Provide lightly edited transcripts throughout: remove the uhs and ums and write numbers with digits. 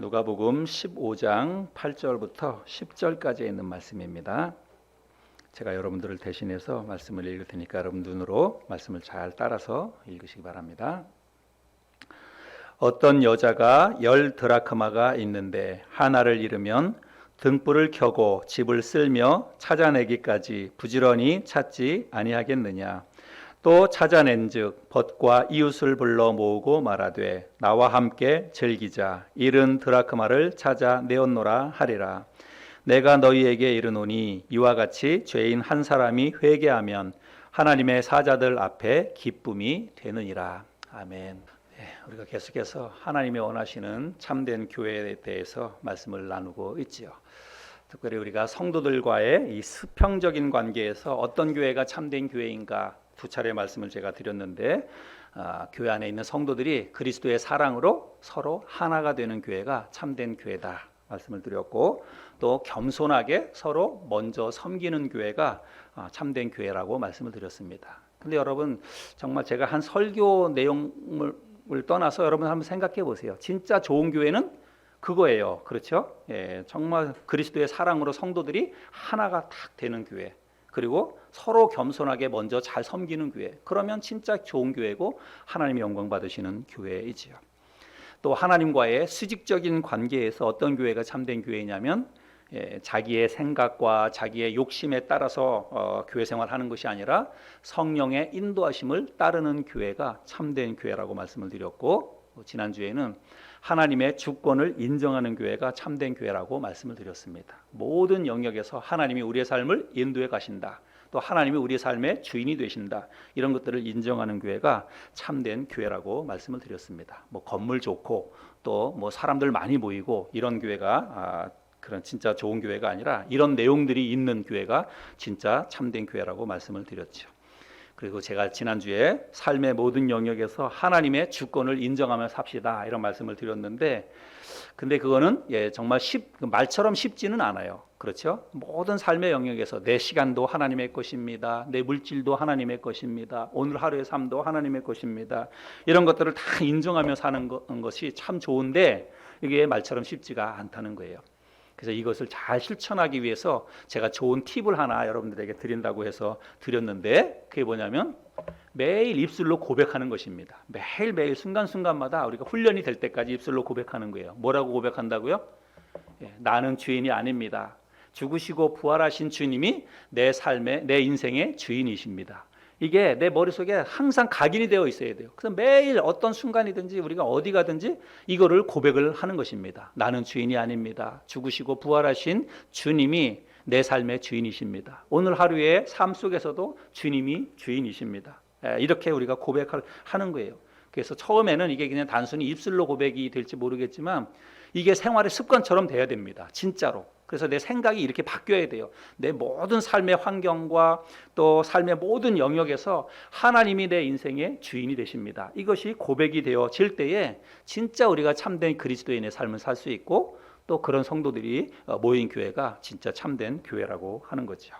누가복음 15장 8절부터 10절까지 있는 말씀입니다. 제가 여러분들을 대신해서 말씀을 읽을 테니까 여러분 눈으로 말씀을 잘 따라서 읽으시기 바랍니다. 어떤 여자가 10드라크마가 있는데 하나를 잃으면 등불을 켜고 집을 쓸며 찾아내기까지 부지런히 찾지 아니하겠느냐. 또 찾아낸즉 벗과 이웃을 불러 모으고 말하되 나와 함께 즐기자. 잃은 드라크마를 찾아 내었노라 하리라. 내가 너희에게 이르노니 이와 같이 죄인 한 사람이 회개하면 하나님의 사자들 앞에 기쁨이 되느니라. 아멘. 우리가 계속해서 하나님이 원하시는 참된 교회에 대해서 말씀을 나누고 있지요. 특별히 우리가 성도들과의 이 수평적인 관계에서 어떤 교회가 참된 교회인가 두 차례 말씀을 제가 드렸는데 교회 안에 있는 성도들이 그리스도의 사랑으로 서로 하나가 되는 교회가 참된 교회다 말씀을 드렸고, 또 겸손하게 서로 먼저 섬기는 교회가 참된 교회라고 말씀을 드렸습니다. 근데 여러분, 정말 제가 한 설교 내용을 떠나서 여러분 한번 생각해 보세요. 진짜 좋은 교회는 그거예요. 그렇죠? 예, 정말 그리스도의 사랑으로 성도들이 하나가 딱 되는 교회, 그리고 서로 겸손하게 먼저 잘 섬기는 교회, 그러면 진짜 좋은 교회고 하나님의 영광 받으시는 교회이지요. 또 하나님과의 수직적인 관계에서 어떤 교회가 참된 교회냐면 자기의 생각과 자기의 욕심에 따라서 교회 생활하는 것이 아니라 성령의 인도하심을 따르는 교회가 참된 교회라고 말씀을 드렸고, 지난주에는 하나님의 주권을 인정하는 교회가 참된 교회라고 말씀을 드렸습니다. 모든 영역에서 하나님이 우리의 삶을 인도해 가신다, 또 하나님이 우리의 삶의 주인이 되신다, 이런 것들을 인정하는 교회가 참된 교회라고 말씀을 드렸습니다. 뭐 건물 좋고 또 뭐 사람들 많이 모이고 이런 교회가 그런 진짜 좋은 교회가 아니라 이런 내용들이 있는 교회가 진짜 참된 교회라고 말씀을 드렸죠. 그리고 제가 지난주에 삶의 모든 영역에서 하나님의 주권을 인정하며 삽시다 이런 말씀을 드렸는데, 근데 그거는 정말 말처럼 쉽지는 않아요. 그렇죠? 모든 삶의 영역에서 내 시간도 하나님의 것입니다. 내 물질도 하나님의 것입니다. 오늘 하루의 삶도 하나님의 것입니다. 이런 것들을 다 인정하며 사는 것이 참 좋은데 이게 말처럼 쉽지가 않다는 거예요. 그래서 이것을 잘 실천하기 위해서 제가 좋은 팁을 하나 여러분들에게 드린다고 해서 드렸는데, 그게 뭐냐면 매일 입술로 고백하는 것입니다. 매일매일 순간순간마다 우리가 훈련이 될 때까지 입술로 고백하는 거예요. 뭐라고 고백한다고요? 나는 주인이 아닙니다. 죽으시고 부활하신 주님이 내 삶의, 내 인생의 주인이십니다. 이게 내 머릿속에 항상 각인이 되어 있어야 돼요. 그래서 매일 어떤 순간이든지 우리가 어디 가든지 이거를 고백을 하는 것입니다. 나는 주인이 아닙니다. 죽으시고 부활하신 주님이 내 삶의 주인이십니다. 오늘 하루의 삶 속에서도 주님이 주인이십니다. 이렇게 우리가 고백을 하는 거예요. 그래서 처음에는 이게 그냥 단순히 입술로 고백이 될지 모르겠지만 이게 생활의 습관처럼 돼야 됩니다. 진짜로. 그래서 내 생각이 이렇게 바뀌어야 돼요. 내 모든 삶의 환경과 또 삶의 모든 영역에서 하나님이 내 인생의 주인이 되십니다. 이것이 고백이 되어질 때에 진짜 우리가 참된 그리스도인의 삶을 살 수 있고, 또 그런 성도들이 모인 교회가 진짜 참된 교회라고 하는 거죠.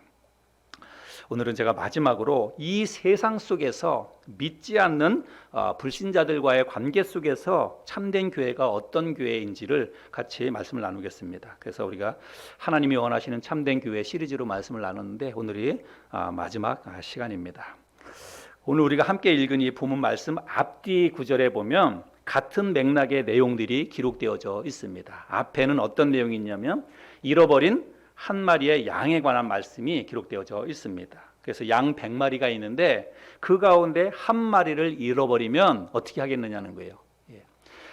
오늘은 제가 마지막으로 이 세상 속에서 믿지 않는 불신자들과의 관계 속에서 참된 교회가 어떤 교회인지를 같이 말씀을 나누겠습니다. 그래서 우리가 하나님이 원하시는 참된 교회 시리즈로 말씀을 나눴는데 오늘이 마지막 시간입니다. 오늘 우리가 함께 읽은 이 본문 말씀 앞뒤 구절에 보면 같은 맥락의 내용들이 기록되어져 있습니다. 앞에는 어떤 내용이 있냐면 잃어버린 한 마리의 양에 관한 말씀이 기록되어져 있습니다. 그래서 양 100마리가 있는데 그 가운데 한 마리를 잃어버리면 어떻게 하겠느냐는 거예요.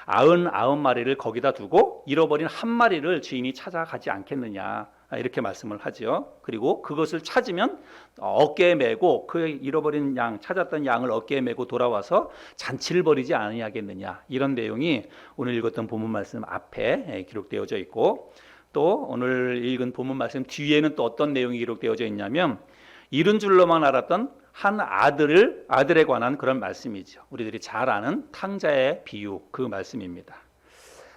99마리를 거기다 두고 잃어버린 한 마리를 주인이 찾아가지 않겠느냐, 이렇게 말씀을 하죠. 그리고 그것을 찾으면 어깨에 메고 그 잃어버린 양, 찾았던 양을 어깨에 메고 돌아와서 잔치를 벌이지 아니하겠느냐, 이런 내용이 오늘 읽었던 본문 말씀 앞에 기록되어져 있고, 또 오늘 읽은 본문 말씀 뒤에는 또 어떤 내용이 기록되어져 있냐면 잃은 줄로만 알았던 한 아들에 관한 그런 말씀이죠. 우리들이 잘 아는 탕자의 비유, 그 말씀입니다.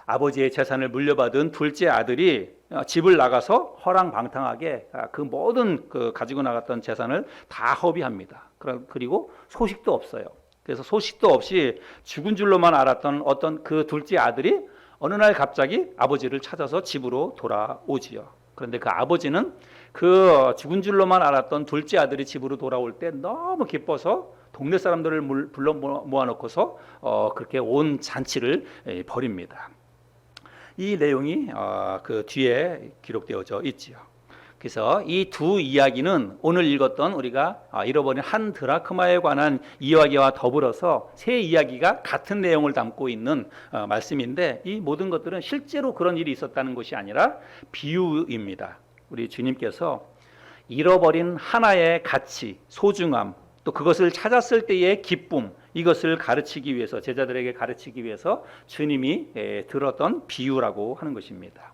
아버지의 재산을 물려받은 둘째 아들이 집을 나가서 허랑방탕하게 그 모든 가지고 나갔던 재산을 다 허비합니다. 그리고 소식도 없어요. 그래서 소식도 없이 죽은 줄로만 알았던 어떤 그 둘째 아들이 어느 날 갑자기 아버지를 찾아서 집으로 돌아오지요. 그런데 그 아버지는 그 죽은 줄로만 알았던 둘째 아들이 집으로 돌아올 때 너무 기뻐서 동네 사람들을 불러 모아놓고서 그렇게 온 잔치를 벌입니다. 이 내용이 그 뒤에 기록되어져 있지요. 그래서 이 두 이야기는 오늘 읽었던 우리가 잃어버린 한 드라크마에 관한 이야기와 더불어서 세 이야기가 같은 내용을 담고 있는 말씀인데, 이 모든 것들은 실제로 그런 일이 있었다는 것이 아니라 비유입니다. 우리 주님께서 잃어버린 하나의 가치, 소중함, 또 그것을 찾았을 때의 기쁨, 이것을 가르치기 위해서, 제자들에게 가르치기 위해서 주님이 들었던 비유라고 하는 것입니다.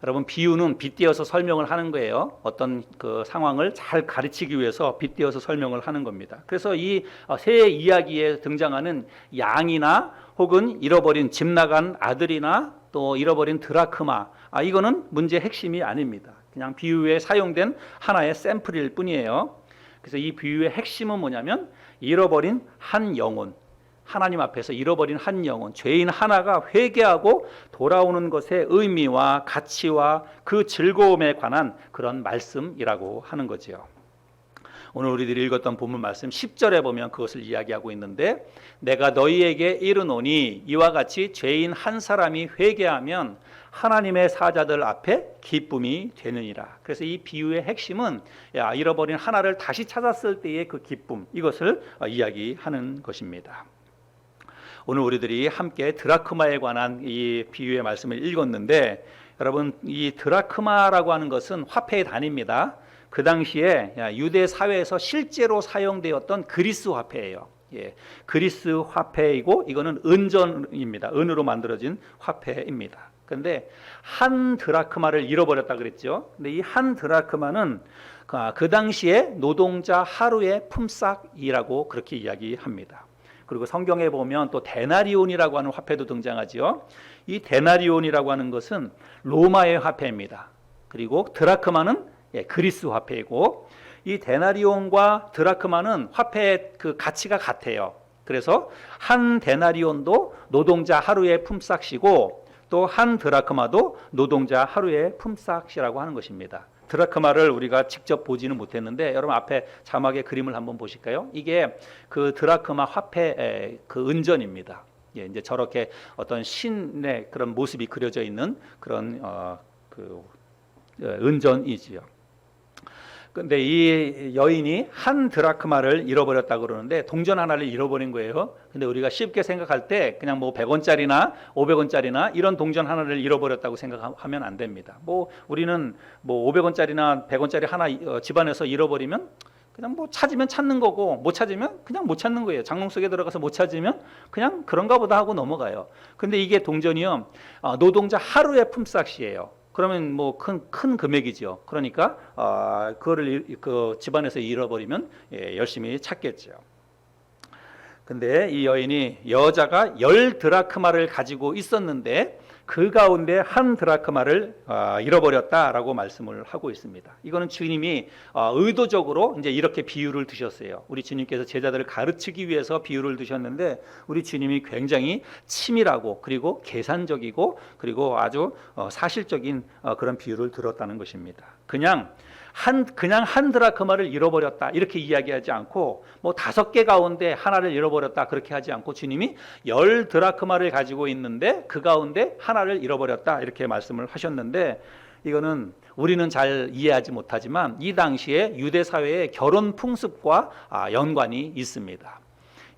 여러분, 비유는 빗대어서 설명을 하는 거예요. 어떤 그 상황을 잘 가르치기 위해서 빗대어서 설명을 하는 겁니다. 그래서 이 새 이야기에 등장하는 양이나 혹은 잃어버린 집 나간 아들이나 또 잃어버린 드라크마, 이거는 문제의 핵심이 아닙니다. 그냥 비유에 사용된 하나의 샘플일 뿐이에요. 그래서 이 비유의 핵심은 뭐냐면 잃어버린 한 영혼, 하나님 앞에서 잃어버린 한 영혼, 죄인 하나가 회개하고 돌아오는 것의 의미와 가치와 그 즐거움에 관한 그런 말씀이라고 하는 거지요. 오늘 우리들이 읽었던 본문 말씀 10절에 보면 그것을 이야기하고 있는데, 내가 너희에게 이르노니 이와 같이 죄인 한 사람이 회개하면 하나님의 사자들 앞에 기쁨이 되느니라. 그래서 이 비유의 핵심은 잃어버린 하나를 다시 찾았을 때의 그 기쁨, 이것을 이야기하는 것입니다. 오늘 우리들이 함께 드라크마에 관한 이 비유의 말씀을 읽었는데, 여러분, 이 드라크마라고 하는 것은 화폐의 단위입니다. 그 당시에 유대 사회에서 실제로 사용되었던 그리스 화폐예요. 그리스 화폐이고 이거는 은전입니다. 은으로 만들어진 화폐입니다. 그런데 한 드라크마를 잃어버렸다 그랬죠. 근데 이 한 드라크마는 그 당시에 노동자 하루의 품삯이라고 그렇게 이야기합니다. 그리고 성경에 보면 또 데나리온이라고 하는 화폐도 등장하지요. 이 데나리온이라고 하는 것은 로마의 화폐입니다. 그리고 드라크마는 그리스 화폐이고, 이 데나리온과 드라크마는 화폐의 그 가치가 같아요. 그래서 한 데나리온도 노동자 하루의 품삯이고 또 한 드라크마도 노동자 하루의 품삯이라고 하는 것입니다. 드라크마를 우리가 직접 보지는 못했는데 여러분 앞에 자막의 그림을 한번 보실까요? 이게 그 드라크마 화폐의 그 은전입니다. 이제 저렇게 어떤 신의 그런 모습이 그려져 있는 그런 은전이지요. 근데 이 여인이 한 드라크마를 잃어버렸다고 그러는데 동전 하나를 잃어버린 거예요. 근데 우리가 쉽게 생각할 때 그냥 뭐 100원짜리나 500원짜리나 이런 동전 하나를 잃어버렸다고 생각하면 안 됩니다. 뭐 우리는 뭐 500원짜리나 100원짜리 하나 집안에서 잃어버리면 그냥 뭐 찾으면 찾는 거고 못 찾으면 그냥 못 찾는 거예요. 장롱 속에 들어가서 못 찾으면 그냥 그런가 보다 하고 넘어가요. 근데 이게 동전이요, 노동자 하루의 품삯이에요. 그러면 뭐 큰 금액이죠. 그러니까 그거를 그 집안에서 잃어버리면 열심히 찾겠죠. 근데 이 여인이 여자가 10드라크마를 가지고 있었는데 그 가운데 한 드라크마를 잃어버렸다라고 말씀을 하고 있습니다. 이거는 주님이 의도적으로 이제 이렇게 비유를 드셨어요. 우리 주님께서 제자들을 가르치기 위해서 비유를 드셨는데 우리 주님이 굉장히 치밀하고 그리고 계산적이고 그리고 아주 사실적인 그런 비유를 들었다는 것입니다. 그냥 한 드라크마를 잃어버렸다 이렇게 이야기하지 않고 뭐 5개 가운데 하나를 잃어버렸다 그렇게 하지 않고 주님이 10드라크마를 가지고 있는데 그 가운데 하나를 잃어버렸다 이렇게 말씀을 하셨는데, 이거는 우리는 잘 이해하지 못하지만 이 당시에 유대 사회의 결혼 풍습과 연관이 있습니다.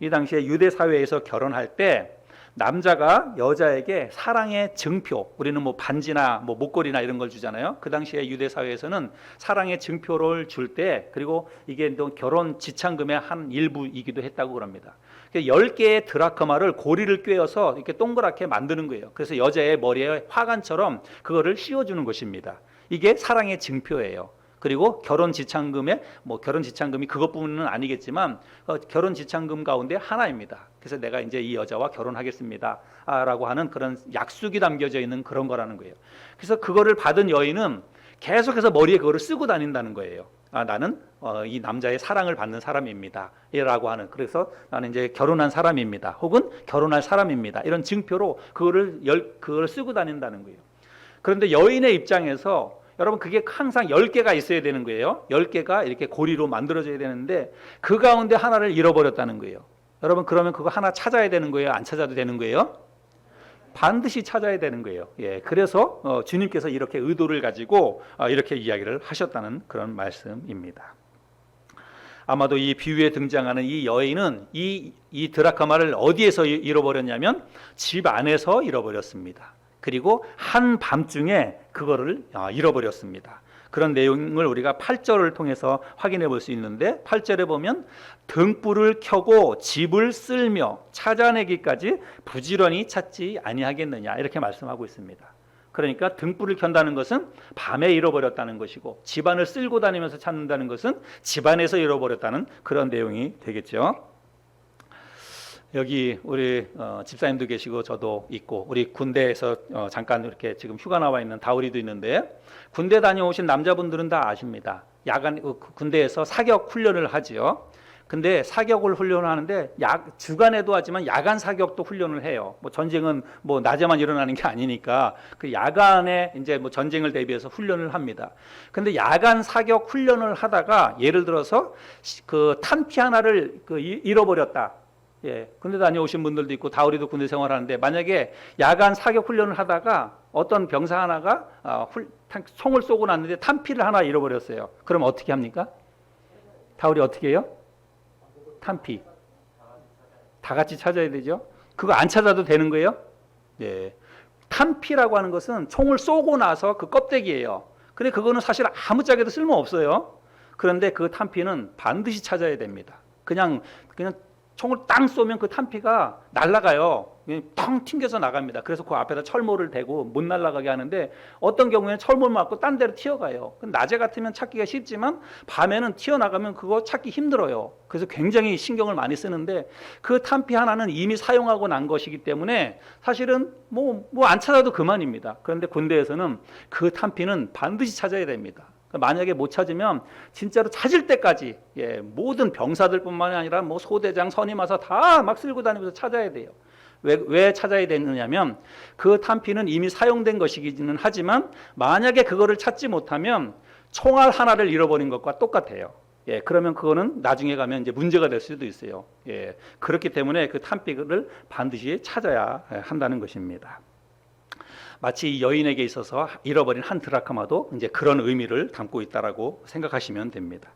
이 당시에 유대 사회에서 결혼할 때 남자가 여자에게 사랑의 증표, 우리는 뭐 반지나 뭐 목걸이나 이런 걸 주잖아요. 그 당시에 유대 사회에서는 사랑의 증표를 줄 때, 그리고 이게 또 결혼 지참금의 한 일부이기도 했다고 그럽니다. 10개의 드라크마를 고리를 꿰어서 이렇게 동그랗게 만드는 거예요. 그래서 여자의 머리에 화관처럼 그거를 씌워주는 것입니다. 이게 사랑의 증표예요. 그리고 결혼 지참금이 그것뿐은 아니겠지만 결혼 지참금 가운데 하나입니다. 그래서 내가 이제 이 여자와 결혼하겠습니다 라고 하는 그런 약속이 담겨져 있는 그런 거라는 거예요. 그래서 그거를 받은 여인은 계속해서 머리에 그거를 쓰고 다닌다는 거예요. 나는 이 남자의 사랑을 받는 사람입니다. 라고 하는, 그래서 나는 이제 결혼한 사람입니다. 혹은 결혼할 사람입니다. 이런 증표로 그걸 쓰고 다닌다는 거예요. 그런데 여인의 입장에서 여러분 그게 항상 10개가 있어야 되는 거예요. 10개가 이렇게 고리로 만들어져야 되는데 그 가운데 하나를 잃어버렸다는 거예요. 여러분 그러면 그거 하나 찾아야 되는 거예요? 안 찾아도 되는 거예요? 반드시 찾아야 되는 거예요. 예, 그래서 주님께서 이렇게 의도를 가지고 이렇게 이야기를 하셨다는 그런 말씀입니다. 아마도 이 비유에 등장하는 이 여인은 이 드라크마를 어디에서 잃어버렸냐면 집 안에서 잃어버렸습니다. 그리고 한밤중에 그거를 잃어버렸습니다. 그런 내용을 우리가 8절을 통해서 확인해 볼 수 있는데 8절에 보면 등불을 켜고 집을 쓸며 찾아내기까지 부지런히 찾지 아니하겠느냐 이렇게 말씀하고 있습니다. 그러니까 등불을 켠다는 것은 밤에 잃어버렸다는 것이고 집안을 쓸고 다니면서 찾는다는 것은 집안에서 잃어버렸다는 그런 내용이 되겠죠. 여기 우리 집사님도 계시고 저도 있고 우리 군대에서 잠깐 이렇게 지금 휴가 나와 있는 다우리도 있는데 군대 다녀오신 남자분들은 다 아십니다. 야간 군대에서 사격 훈련을 하지요. 근데 사격을 훈련을 하는데 주간에도 하지만 야간 사격도 훈련을 해요. 뭐 전쟁은 뭐 낮에만 일어나는 게 아니니까 그 야간에 이제 뭐 전쟁을 대비해서 훈련을 합니다. 근데 야간 사격 훈련을 하다가 예를 들어서 그 탄피 하나를 잃어버렸다. 예, 군대 다녀오신 분들도 있고 다우리도 군대 생활하는데 만약에 야간 사격 훈련을 하다가 어떤 병사 하나가 총을 쏘고 났는데 탄피를 하나 잃어버렸어요. 그럼 어떻게 합니까? 다우리 어떻게 해요? 탄피 다 같이 찾아야 되죠. 그거 안 찾아도 되는 거예요? 예, 탄피라고 하는 것은 총을 쏘고 나서 그 껍데기예요. 근데 그거는 사실 아무짝에도 쓸모 없어요. 그런데 그 탄피는 반드시 찾아야 됩니다. 그냥 총을 땅 쏘면 그 탄피가 날아가요. 텅 튕겨서 나갑니다. 그래서 그 앞에다 철모를 대고 못 날아가게 하는데 어떤 경우에는 철모 맞고 딴 데로 튀어가요. 낮에 같으면 찾기가 쉽지만 밤에는 튀어나가면 그거 찾기 힘들어요. 그래서 굉장히 신경을 많이 쓰는데 그 탄피 하나는 이미 사용하고 난 것이기 때문에 사실은 뭐 안 찾아도 그만입니다. 그런데 군대에서는 그 탄피는 반드시 찾아야 됩니다. 만약에 못 찾으면 진짜로 찾을 때까지 모든 병사들뿐만이 아니라 뭐 소대장, 선임하사 다 막 쓸고 다니면서 찾아야 돼요. 왜 찾아야 되느냐면 그 탄피는 이미 사용된 것이기는 하지만 만약에 그거를 찾지 못하면 총알 하나를 잃어버린 것과 똑같아요. 예, 그러면 그거는 나중에 가면 이제 문제가 될 수도 있어요. 예, 그렇기 때문에 그 탄피를 반드시 찾아야 한다는 것입니다. 마치 이 여인에게 있어서 잃어버린 한 드라크마도 이제 그런 의미를 담고 있다라고 생각하시면 됩니다.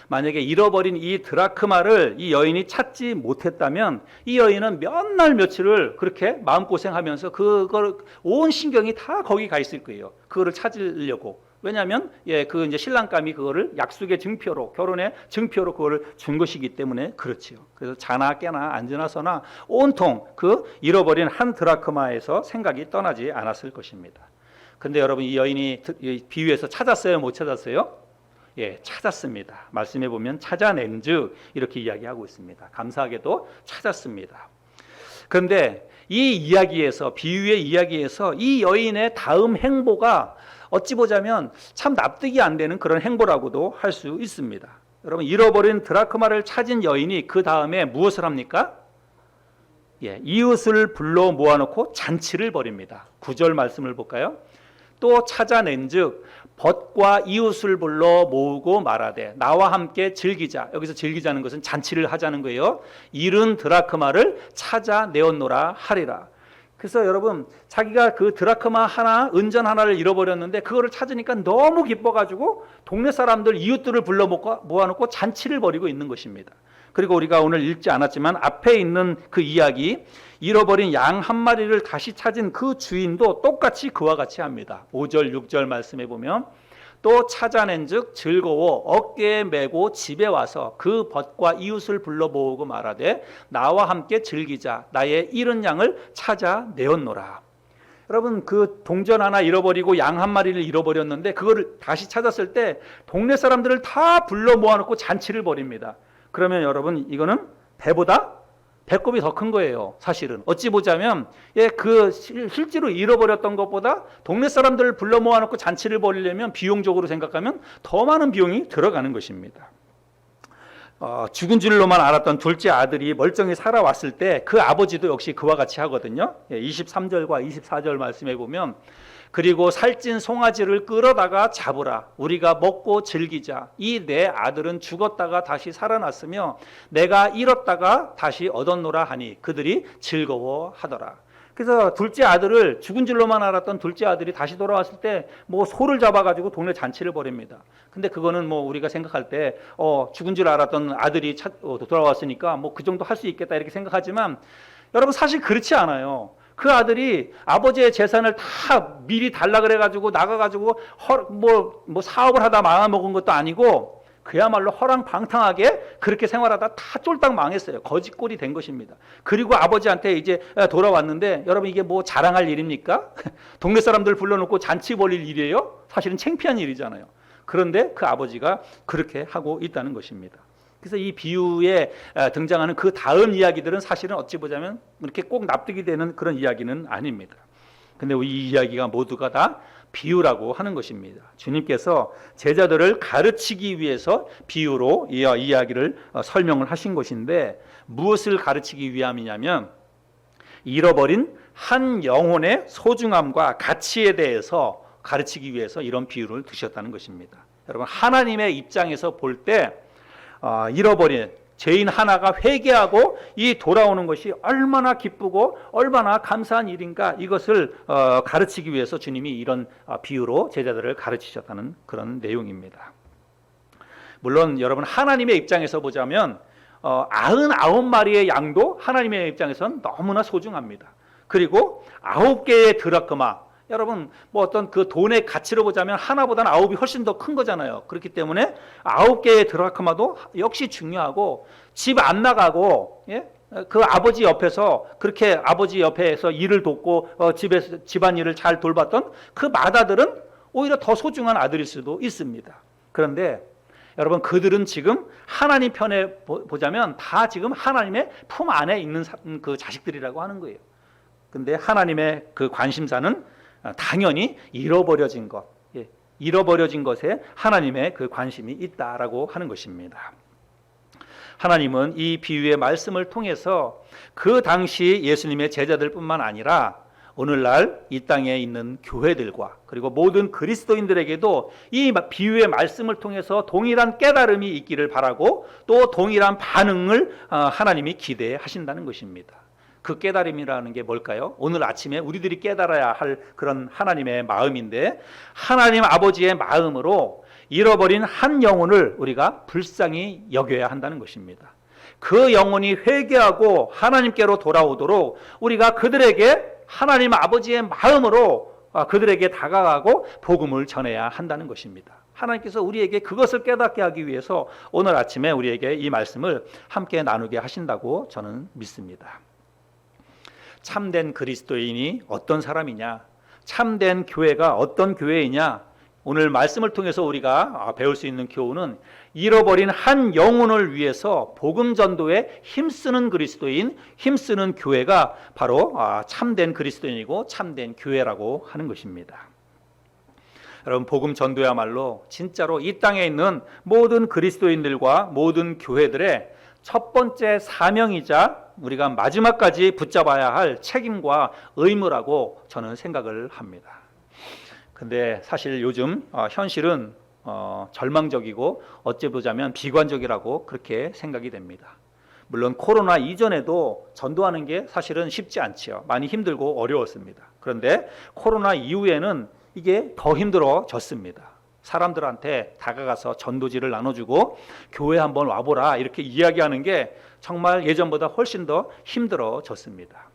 만약에 잃어버린 이 드라크마를 이 여인이 찾지 못했다면 이 여인은 몇 날 며칠을 그렇게 마음고생하면서 그걸 온 신경이 다 거기 가 있을 거예요. 그거를 찾으려고. 왜냐하면 그 이제 신랑감이 그거를 약속의 증표로, 결혼의 증표로 그거를 준 것이기 때문에 그렇지요. 그래서 자나 깨나 앉으나 서나 온통 그 잃어버린 한 드라크마에서 생각이 떠나지 않았을 것입니다. 근데 여러분 이 여인이 비유에서 찾았어요, 못 찾았어요? 예, 찾았습니다. 말씀해 보면 찾아낸즉 이렇게 이야기하고 있습니다. 감사하게도 찾았습니다. 그런데 이 이야기에서, 비유의 이야기에서 이 여인의 다음 행보가 어찌 보자면 참 납득이 안 되는 그런 행보라고도 할 수 있습니다. 여러분 잃어버린 드라크마를 찾은 여인이 그 다음에 무엇을 합니까? 예, 이웃을 불러 모아놓고 잔치를 벌입니다. 9절 말씀을 볼까요? 또 찾아낸즉 벗과 이웃을 불러 모으고 말하되 나와 함께 즐기자. 여기서 즐기자는 것은 잔치를 하자는 거예요. 잃은 드라크마를 찾아내었노라 하리라. 그래서 여러분 자기가 그 드라크마 하나, 은전 하나를 잃어버렸는데 그거를 찾으니까 너무 기뻐가지고 동네 사람들, 이웃들을 불러 모아놓고 잔치를 벌이고 있는 것입니다. 그리고 우리가 오늘 읽지 않았지만 앞에 있는 그 이야기, 잃어버린 양 한 마리를 다시 찾은 그 주인도 똑같이 그와 같이 합니다. 5절, 6절 말씀해 보면 또 찾아낸즉 즐거워 어깨에 메고 집에 와서 그 벗과 이웃을 불러 모으고 말하되 나와 함께 즐기자. 나의 잃은 양을 찾아내었노라. 여러분 그 동전 하나 잃어버리고 양 한 마리를 잃어버렸는데 그거를 다시 찾았을 때 동네 사람들을 다 불러 모아놓고 잔치를 벌입니다. 그러면 여러분 이거는 배보다 배꼽이 더 큰 거예요. 사실은 어찌 보자면 실제로 잃어버렸던 것보다 동네 사람들을 불러 모아놓고 잔치를 벌이려면 비용적으로 생각하면 더 많은 비용이 들어가는 것입니다. 죽은 줄로만 알았던 둘째 아들이 멀쩡히 살아왔을 때 그 아버지도 역시 그와 같이 하거든요. 23절과 24절 말씀해 보면, 그리고 살찐 송아지를 끌어다가 잡으라. 우리가 먹고 즐기자. 이 내 아들은 죽었다가 다시 살아났으며 내가 잃었다가 다시 얻었노라 하니 그들이 즐거워하더라. 그래서 둘째 아들을, 죽은 줄로만 알았던 둘째 아들이 다시 돌아왔을 때 뭐 소를 잡아가지고 동네 잔치를 벌입니다. 근데 그거는 뭐 우리가 생각할 때 죽은 줄 알았던 아들이 돌아왔으니까 뭐 그 정도 할 수 있겠다 이렇게 생각하지만, 여러분 사실 그렇지 않아요. 그 아들이 아버지의 재산을 다 미리 달라 그래가지고 나가가지고 뭐 사업을 하다 마음먹은 것도 아니고 그야말로 허랑방탕하게 그렇게 생활하다 다 쫄딱 망했어요. 거지꼴이 된 것입니다. 그리고 아버지한테 이제 돌아왔는데, 여러분 이게 뭐 자랑할 일입니까? 동네 사람들 불러놓고 잔치 벌일 일이에요? 사실은 창피한 일이잖아요. 그런데 그 아버지가 그렇게 하고 있다는 것입니다. 그래서 이 비유에 등장하는 그 다음 이야기들은 사실은 어찌 보자면 이렇게 꼭 납득이 되는 그런 이야기는 아닙니다. 근데 이 이야기가 모두가 다 비유라고 하는 것입니다. 주님께서 제자들을 가르치기 위해서 비유로 이 이야기를 설명을 하신 것인데, 무엇을 가르치기 위함이냐면 잃어버린 한 영혼의 소중함과 가치에 대해서 가르치기 위해서 이런 비유를 두셨다는 것입니다. 여러분, 하나님의 입장에서 볼 때 잃어버린 죄인 하나가 회개하고 이 돌아오는 것이 얼마나 기쁘고 얼마나 감사한 일인가, 이것을 가르치기 위해서 주님이 이런 비유로 제자들을 가르치셨다는 그런 내용입니다. 물론 여러분, 하나님의 입장에서 보자면 99마리의 양도 하나님의 입장에서는 너무나 소중합니다. 그리고 9개의 드라크마, 여러분 뭐 어떤 그 돈의 가치로 보자면 하나보다는 9이 훨씬 더 큰 거잖아요. 그렇기 때문에 9개의 드라크마도 역시 중요하고, 집 안 나가고 그 아버지 옆에서 그렇게 아버지 옆에서 일을 돕고 집에서 집안일을 잘 돌봤던 그 맏아들은 오히려 더 소중한 아들일 수도 있습니다. 그런데 여러분, 그들은 지금 하나님 편에 보자면 다 지금 하나님의 품 안에 있는 그 자식들이라고 하는 거예요. 근데 하나님의 그 관심사는 당연히 잃어버려진 것, 잃어버려진 것에 하나님의 그 관심이 있다라고 하는 것입니다. 하나님은 이 비유의 말씀을 통해서 그 당시 예수님의 제자들뿐만 아니라 오늘날 이 땅에 있는 교회들과 그리고 모든 그리스도인들에게도 이 비유의 말씀을 통해서 동일한 깨달음이 있기를 바라고, 또 동일한 반응을 하나님이 기대하신다는 것입니다. 그 깨달음이라는 게 뭘까요? 오늘 아침에 우리들이 깨달아야 할 그런 하나님의 마음인데, 하나님 아버지의 마음으로 잃어버린 한 영혼을 우리가 불쌍히 여겨야 한다는 것입니다. 그 영혼이 회개하고 하나님께로 돌아오도록 우리가 그들에게 하나님 아버지의 마음으로 그들에게 다가가고 복음을 전해야 한다는 것입니다. 하나님께서 우리에게 그것을 깨닫게 하기 위해서 오늘 아침에 우리에게 이 말씀을 함께 나누게 하신다고 저는 믿습니다. 참된 그리스도인이 어떤 사람이냐, 참된 교회가 어떤 교회이냐, 오늘 말씀을 통해서 우리가 배울 수 있는 교훈은 잃어버린 한 영혼을 위해서 복음 전도에 힘쓰는 그리스도인, 힘쓰는 교회가 바로 참된 그리스도인이고 참된 교회라고 하는 것입니다. 여러분, 복음 전도야말로 진짜로 이 땅에 있는 모든 그리스도인들과 모든 교회들의 첫 번째 사명이자 우리가 마지막까지 붙잡아야 할 책임과 의무라고 저는 생각을 합니다. 근데 사실 요즘 현실은 절망적이고 어찌 보자면 비관적이라고 그렇게 생각이 됩니다. 물론 코로나 이전에도 전도하는 게 사실은 쉽지 않지요. 많이 힘들고 어려웠습니다. 그런데 코로나 이후에는 이게 더 힘들어졌습니다. 사람들한테 다가가서 전도지를 나눠주고 교회 한번 와보라 이렇게 이야기하는 게 정말 예전보다 훨씬 더 힘들어졌습니다.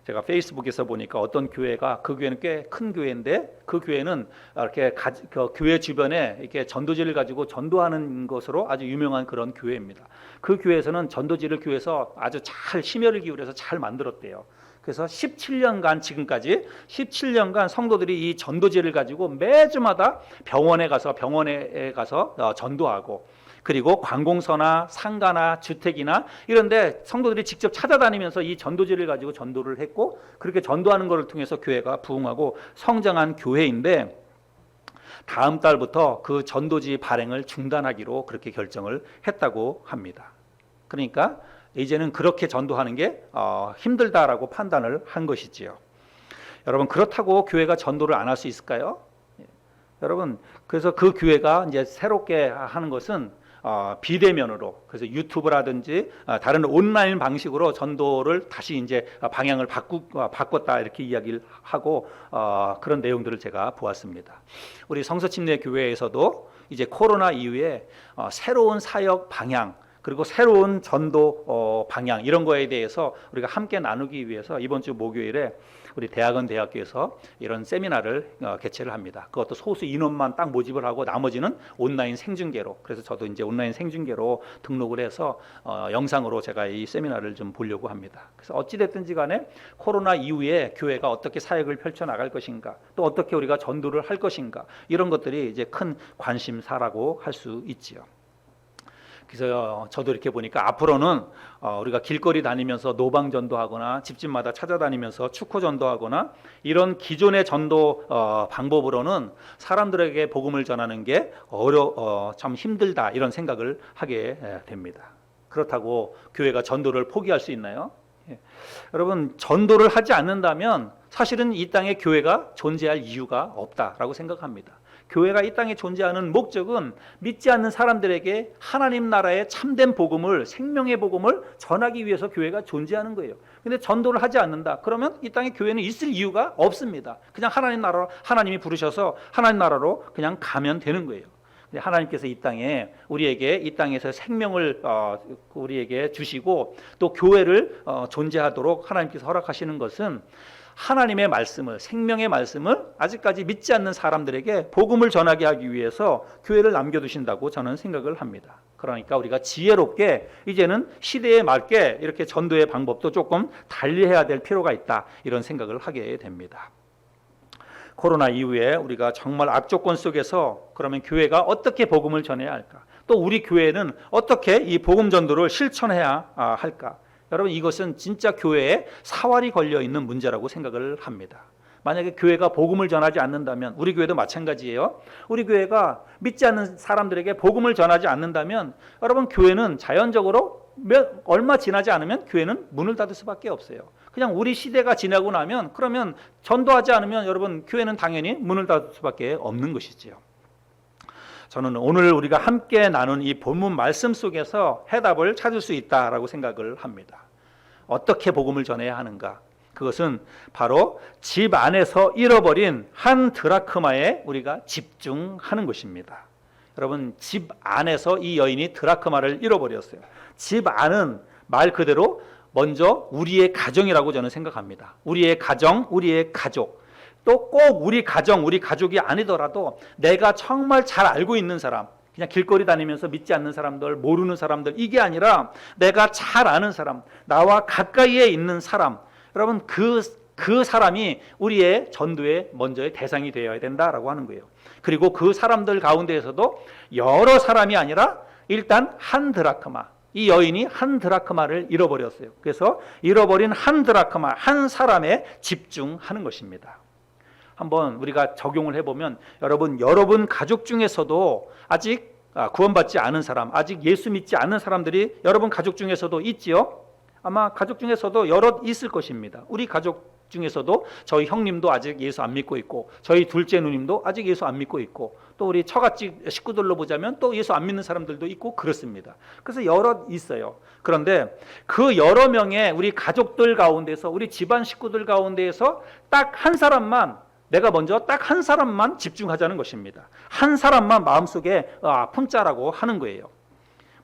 제가 페이스북에서 보니까 어떤 교회가, 그 교회는 꽤 큰 교회인데 그 교회는 이렇게 그 교회 주변에 이렇게 전도지를 가지고 전도하는 것으로 아주 유명한 그런 교회입니다. 그 교회에서는 전도지를 교회에서 아주 잘 심혈을 기울여서 잘 만들었대요. 그래서 17년간 지금까지 17년간 성도들이 이 전도지를 가지고 매주마다 병원에 가서 전도하고, 그리고 관공서나 상가나 주택이나 이런데 성도들이 직접 찾아다니면서 이 전도지를 가지고 전도를 했고, 그렇게 전도하는 것을 통해서 교회가 부흥하고 성장한 교회인데, 다음 달부터 그 전도지 발행을 중단하기로 그렇게 결정을 했다고 합니다. 그러니까 이제는 그렇게 전도하는 게 힘들다라고 판단을 한 것이지요. 여러분, 그렇다고 교회가 전도를 안 할 수 있을까요? 여러분, 그래서 그 교회가 이제 새롭게 하는 것은 비대면으로, 그래서 유튜브라든지 다른 온라인 방식으로 전도를 다시 이제 방향을 바꿨다, 이렇게 이야기를 하고 그런 내용들을 제가 보았습니다. 우리 성서침례 교회에서도 이제 코로나 이후에 새로운 사역 방향, 그리고 새로운 전도 방향, 이런 거에 대해서 우리가 함께 나누기 위해서 이번 주 목요일에 우리 대학원 대학교에서 이런 세미나를 개최를 합니다. 그것도 소수 인원만 딱 모집을 하고 나머지는 온라인 생중계로, 그래서 저도 이제 온라인 생중계로 등록을 해서 영상으로 제가 이 세미나를 좀 보려고 합니다. 그래서 어찌 됐든지 간에 코로나 이후에 교회가 어떻게 사역을 펼쳐 나갈 것인가, 또 어떻게 우리가 전도를 할 것인가, 이런 것들이 이제 큰 관심사라고 할 수 있지요. 그래서 저도 이렇게 보니까 앞으로는 우리가 길거리 다니면서 노방 전도하거나 집집마다 찾아다니면서 축호 전도하거나 이런 기존의 전도 방법으로는 사람들에게 복음을 전하는 게 참 힘들다, 이런 생각을 하게 됩니다. 그렇다고 교회가 전도를 포기할 수 있나요? 여러분, 전도를 하지 않는다면 사실은 이 땅에 교회가 존재할 이유가 없다라고 생각합니다. 교회가 이 땅에 존재하는 목적은 믿지 않는 사람들에게 하나님 나라의 참된 복음을, 생명의 복음을 전하기 위해서 교회가 존재하는 거예요. 근데 전도를 하지 않는다, 그러면 이 땅에 교회는 있을 이유가 없습니다. 그냥 하나님 나라로, 하나님이 부르셔서 하나님 나라로 그냥 가면 되는 거예요. 하나님께서 이 땅에 우리에게, 이 땅에서 생명을 우리에게 주시고 또 교회를 존재하도록 하나님께서 허락하시는 것은 하나님의 말씀을, 생명의 말씀을 아직까지 믿지 않는 사람들에게 복음을 전하게 하기 위해서 교회를 남겨두신다고 저는 생각을 합니다. 그러니까 우리가 지혜롭게 이제는 시대에 맞게 이렇게 전도의 방법도 조금 달리해야 될 필요가 있다, 이런 생각을 하게 됩니다. 코로나 이후에 우리가 정말 악조건 속에서 그러면 교회가 어떻게 복음을 전해야 할까? 또 우리 교회는 어떻게 이 복음 전도를 실천해야 할까? 여러분, 이것은 진짜 교회에 사활이 걸려 있는 문제라고 생각을 합니다. 만약에 교회가 복음을 전하지 않는다면, 우리 교회도 마찬가지예요. 우리 교회가 믿지 않는 사람들에게 복음을 전하지 않는다면 여러분, 교회는 자연적으로 얼마 지나지 않으면 교회는 문을 닫을 수밖에 없어요. 그냥 우리 시대가 지나고 나면, 그러면 전도하지 않으면 여러분, 교회는 당연히 문을 닫을 수밖에 없는 것이지요. 저는 오늘 우리가 함께 나눈 이 본문 말씀 속에서 해답을 찾을 수 있다라고 생각을 합니다. 어떻게 복음을 전해야 하는가? 그것은 바로 집 안에서 잃어버린 한 드라크마에 우리가 집중하는 것입니다. 여러분, 집 안에서 이 여인이 드라크마를 잃어버렸어요. 집 안은 말 그대로 먼저 우리의 가정이라고 저는 생각합니다. 우리의 가정, 우리의 가족. 또 꼭 우리 가정, 우리 가족이 아니더라도 내가 정말 잘 알고 있는 사람, 그냥 길거리 다니면서 믿지 않는 사람들, 모르는 사람들, 이게 아니라 내가 잘 아는 사람, 나와 가까이에 있는 사람, 여러분, 그 사람이 우리의 전도의 먼저의 대상이 되어야 된다라고 하는 거예요. 그리고 그 사람들 가운데에서도 여러 사람이 아니라 일단 한 드라크마, 이 여인이 한 드라크마를 잃어버렸어요. 그래서 잃어버린 한 드라크마, 한 사람에 집중하는 것입니다. 한번 우리가 적용을 해보면, 여러분 가족 중에서도 아직 구원받지 않은 사람, 아직 예수 믿지 않는 사람들이 여러분 가족 중에서도 있지요? 아마 가족 중에서도 여럿 있을 것입니다. 우리 가족 중에서도 저희 형님도 아직 예수 안 믿고 있고, 저희 둘째 누님도 아직 예수 안 믿고 있고, 또 우리 처갓집 식구들로 보자면 또 예수 안 믿는 사람들도 있고 그렇습니다. 그래서 여럿 있어요. 그런데 그 여러 명의 우리 가족들 가운데서, 우리 집안 식구들 가운데에서 딱 한 사람만, 내가 먼저 딱 한 사람만 집중하자는 것입니다. 한 사람만 마음속에 품자라고 하는 거예요.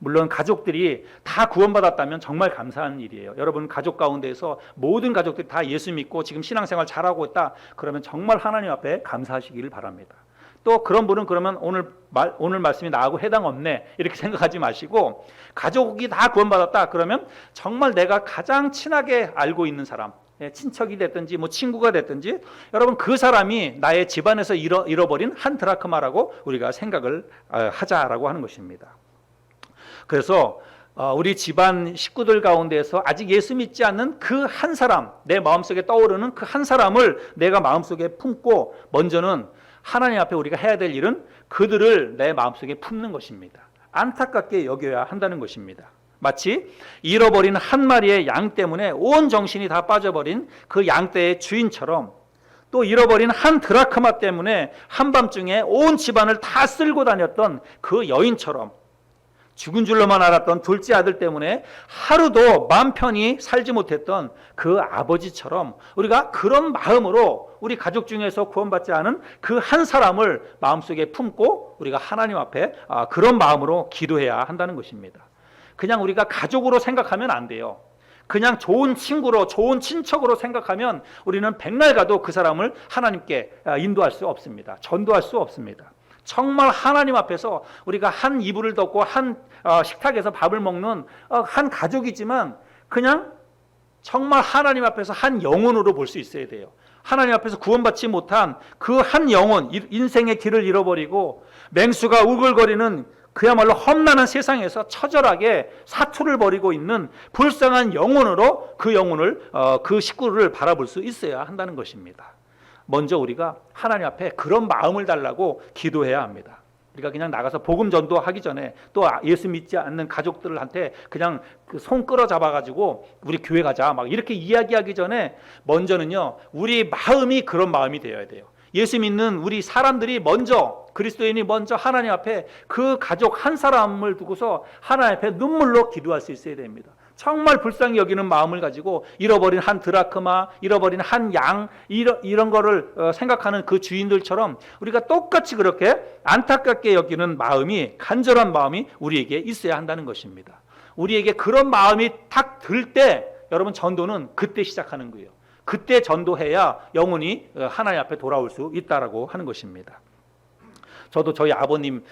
물론 가족들이 다 구원받았다면 정말 감사한 일이에요. 여러분 가족 가운데서 모든 가족들이 다 예수 믿고 지금 신앙생활 잘하고 있다, 그러면 정말 하나님 앞에 감사하시기를 바랍니다. 또 그런 분은 그러면 오늘 말씀이 나하고 해당 없네, 이렇게 생각하지 마시고, 가족이 다 구원받았다 그러면 정말 내가 가장 친하게 알고 있는 사람, 친척이 됐든지 뭐 친구가 됐든지, 여러분 그 사람이 나의 집안에서 잃어버린 한 드라크마라고 우리가 생각을 하자라고 하는 것입니다. 그래서 우리 집안 식구들 가운데서 아직 예수 믿지 않는 그 한 사람, 내 마음속에 떠오르는 그 한 사람을 내가 마음속에 품고 먼저는 하나님 앞에 우리가 해야 될 일은 그들을 내 마음속에 품는 것입니다. 안타깝게 여겨야 한다는 것입니다. 마치 잃어버린 한 마리의 양 때문에 온 정신이 다 빠져버린 그 양떼의 주인처럼, 또 잃어버린 한 드라크마 때문에 한밤중에 온 집안을 다 쓸고 다녔던 그 여인처럼, 죽은 줄로만 알았던 둘째 아들 때문에 하루도 마음 편히 살지 못했던 그 아버지처럼, 우리가 그런 마음으로 우리 가족 중에서 구원받지 않은 그 한 사람을 마음속에 품고 우리가 하나님 앞에 그런 마음으로 기도해야 한다는 것입니다. 그냥 우리가 가족으로 생각하면 안 돼요. 그냥 좋은 친구로, 좋은 친척으로 생각하면 우리는 백날 가도 그 사람을 하나님께 인도할 수 없습니다. 전도할 수 없습니다. 정말 하나님 앞에서 우리가 한 이불을 덮고 한 식탁에서 밥을 먹는 한 가족이지만 그냥 정말 하나님 앞에서 한 영혼으로 볼 수 있어야 돼요. 하나님 앞에서 구원받지 못한 그 한 영혼, 인생의 길을 잃어버리고 맹수가 우글거리는 그야말로 험난한 세상에서 처절하게 사투를 벌이고 있는 불쌍한 영혼으로 그 영혼을, 그 식구를 바라볼 수 있어야 한다는 것입니다. 먼저 우리가 하나님 앞에 그런 마음을 달라고 기도해야 합니다. 우리가 그냥 나가서 복음 전도하기 전에, 또 예수 믿지 않는 가족들한테 그냥 그 손 끌어 잡아가지고 우리 교회 가자 막 이렇게 이야기하기 전에 먼저는요, 우리 마음이 그런 마음이 되어야 돼요. 예수 믿는 우리 사람들이 먼저, 그리스도인이 먼저 하나님 앞에 그 가족 한 사람을 두고서 하나님 앞에 눈물로 기도할 수 있어야 됩니다. 정말 불쌍히 여기는 마음을 가지고 잃어버린 한 드라크마, 잃어버린 한 양, 이런 거를 생각하는 그 주인들처럼 우리가 똑같이 그렇게 안타깝게 여기는 마음이, 간절한 마음이 우리에게 있어야 한다는 것입니다. 우리에게 그런 마음이 탁 들 때 여러분, 전도는 그때 시작하는 거예요. 그때 전도해야 영혼이 하나님 앞에 돌아올 수 있다라고 하는 것입니다. 저도 저희 아버님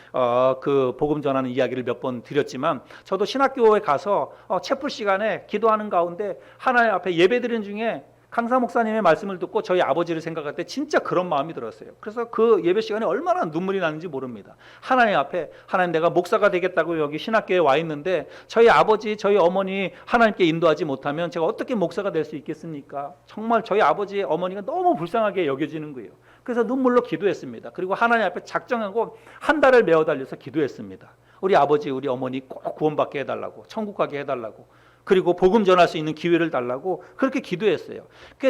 그 복음 전하는 이야기를 몇 번 드렸지만, 저도 신학교에 가서 채플 시간에 기도하는 가운데 하나님 앞에 예배드리는 중에 강사 목사님의 말씀을 듣고 저희 아버지를 생각할 때 진짜 그런 마음이 들었어요. 그래서 그 예배 시간에 얼마나 눈물이 나는지 모릅니다. 하나님 앞에, 하나님, 내가 목사가 되겠다고 여기 신학교에 와 있는데 저희 아버지, 저희 어머니 하나님께 인도하지 못하면 제가 어떻게 목사가 될 수 있겠습니까? 정말 저희 아버지, 어머니가 너무 불쌍하게 여겨지는 거예요. 그래서 눈물로 기도했습니다. 그리고 하나님 앞에 작정하고 한 달을 메어 달려서 기도했습니다. 우리 아버지, 우리 어머니 꼭 구원받게 해달라고, 천국 가게 해달라고, 그리고 복음 전할 수 있는 기회를 달라고 그렇게 기도했어요.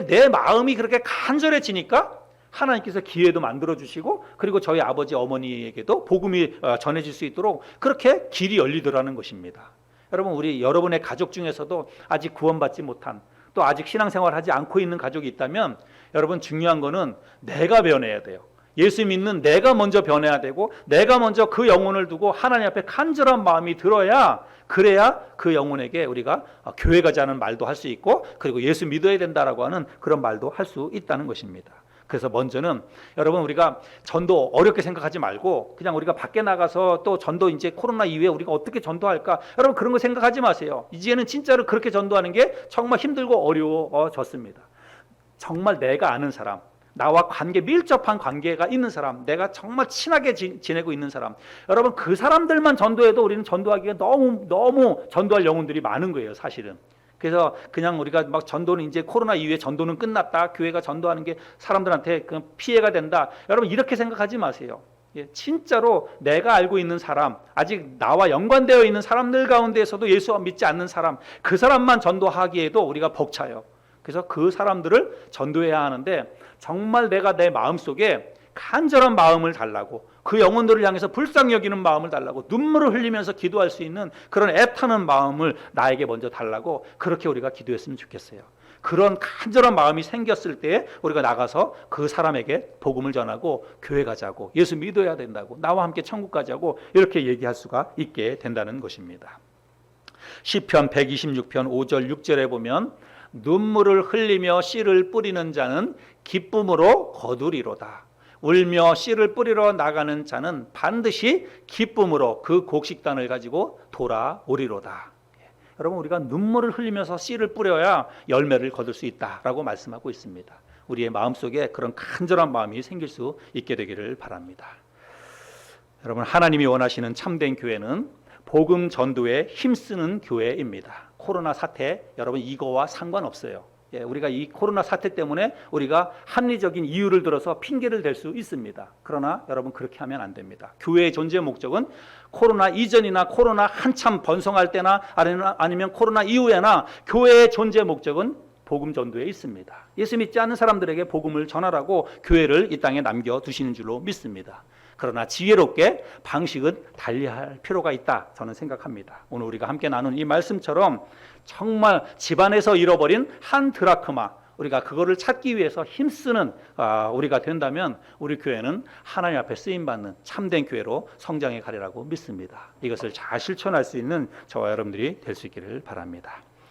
내 마음이 그렇게 간절해지니까 하나님께서 기회도 만들어주시고, 그리고 저희 아버지, 어머니에게도 복음이 전해질 수 있도록 그렇게 길이 열리더라는 것입니다. 여러분, 우리 여러분의 가족 중에서도 아직 구원받지 못한, 또 아직 신앙생활하지 않고 있는 가족이 있다면, 여러분, 중요한 거는 내가 변해야 돼요. 예수 믿는 내가 먼저 변해야 되고, 내가 먼저 그 영혼을 두고 하나님 앞에 간절한 마음이 들어야, 그래야 그 영혼에게 우리가 교회 가자는 말도 할 수 있고, 그리고 예수 믿어야 된다라고 하는 그런 말도 할 수 있다는 것입니다. 그래서 먼저는 여러분, 우리가 전도 어렵게 생각하지 말고 그냥 우리가 밖에 나가서, 또 전도 이제 코로나 이후에 우리가 어떻게 전도할까, 여러분 그런 거 생각하지 마세요. 이제는 진짜로 그렇게 전도하는 게 정말 힘들고 어려워졌습니다. 정말 내가 아는 사람, 나와 밀접한 관계가 있는 사람, 내가 정말 친하게 지내고 있는 사람, 여러분 그 사람들만 전도해도 우리는 전도하기가 너무 전도할 영혼들이 많은 거예요, 사실은. 그래서 그냥 우리가 막 전도는, 이제 코로나 이후에 전도는 끝났다, 교회가 전도하는 게 사람들한테 그 피해가 된다, 여러분 이렇게 생각하지 마세요. 진짜로 내가 알고 있는 사람, 아직 나와 연관되어 있는 사람들 가운데에서도 예수 믿지 않는 사람, 그 사람만 전도하기에도 우리가 벅차요. 그래서 그 사람들을 전도해야 하는데, 정말 내가 내 마음속에 간절한 마음을 달라고, 그 영혼들을 향해서 불쌍히 여기는 마음을 달라고, 눈물을 흘리면서 기도할 수 있는 그런 애타는 마음을 나에게 먼저 달라고, 그렇게 우리가 기도했으면 좋겠어요. 그런 간절한 마음이 생겼을 때 우리가 나가서 그 사람에게 복음을 전하고, 교회 가자고, 예수 믿어야 된다고, 나와 함께 천국 가자고 이렇게 얘기할 수가 있게 된다는 것입니다. 시편 126편 5절 6절에 보면, 눈물을 흘리며 씨를 뿌리는 자는 기쁨으로 거두리로다. 울며 씨를 뿌리러 나가는 자는 반드시 기쁨으로 그 곡식단을 가지고 돌아오리로다. 여러분, 우리가 눈물을 흘리면서 씨를 뿌려야 열매를 거둘 수 있다라고 말씀하고 있습니다. 우리의 마음속에 그런 간절한 마음이 생길 수 있게 되기를 바랍니다. 여러분, 하나님이 원하시는 참된 교회는 복음 전도에 힘쓰는 교회입니다. 코로나 사태, 여러분 이거와 상관없어요. 우리가 이 코로나 사태 때문에 우리가 합리적인 이유를 들어서 핑계를 댈 수 있습니다. 그러나 여러분 그렇게 하면 안 됩니다. 교회의 존재 목적은 코로나 이전이나 코로나 한참 번성할 때나 아니면 코로나 이후에나 교회의 존재 목적은 복음 전도에 있습니다. 예수 믿지 않는 사람들에게 복음을 전하라고 교회를 이 땅에 남겨두시는 줄로 믿습니다. 그러나 지혜롭게 방식은 달리할 필요가 있다, 저는 생각합니다. 오늘 우리가 함께 나눈 이 말씀처럼 정말 집안에서 잃어버린 한 드라크마, 우리가 그거를 찾기 위해서 힘쓰는 우리가 된다면 우리 교회는 하나님 앞에 쓰임받는 참된 교회로 성장해 가리라고 믿습니다. 이것을 잘 실천할 수 있는 저와 여러분들이 될 수 있기를 바랍니다.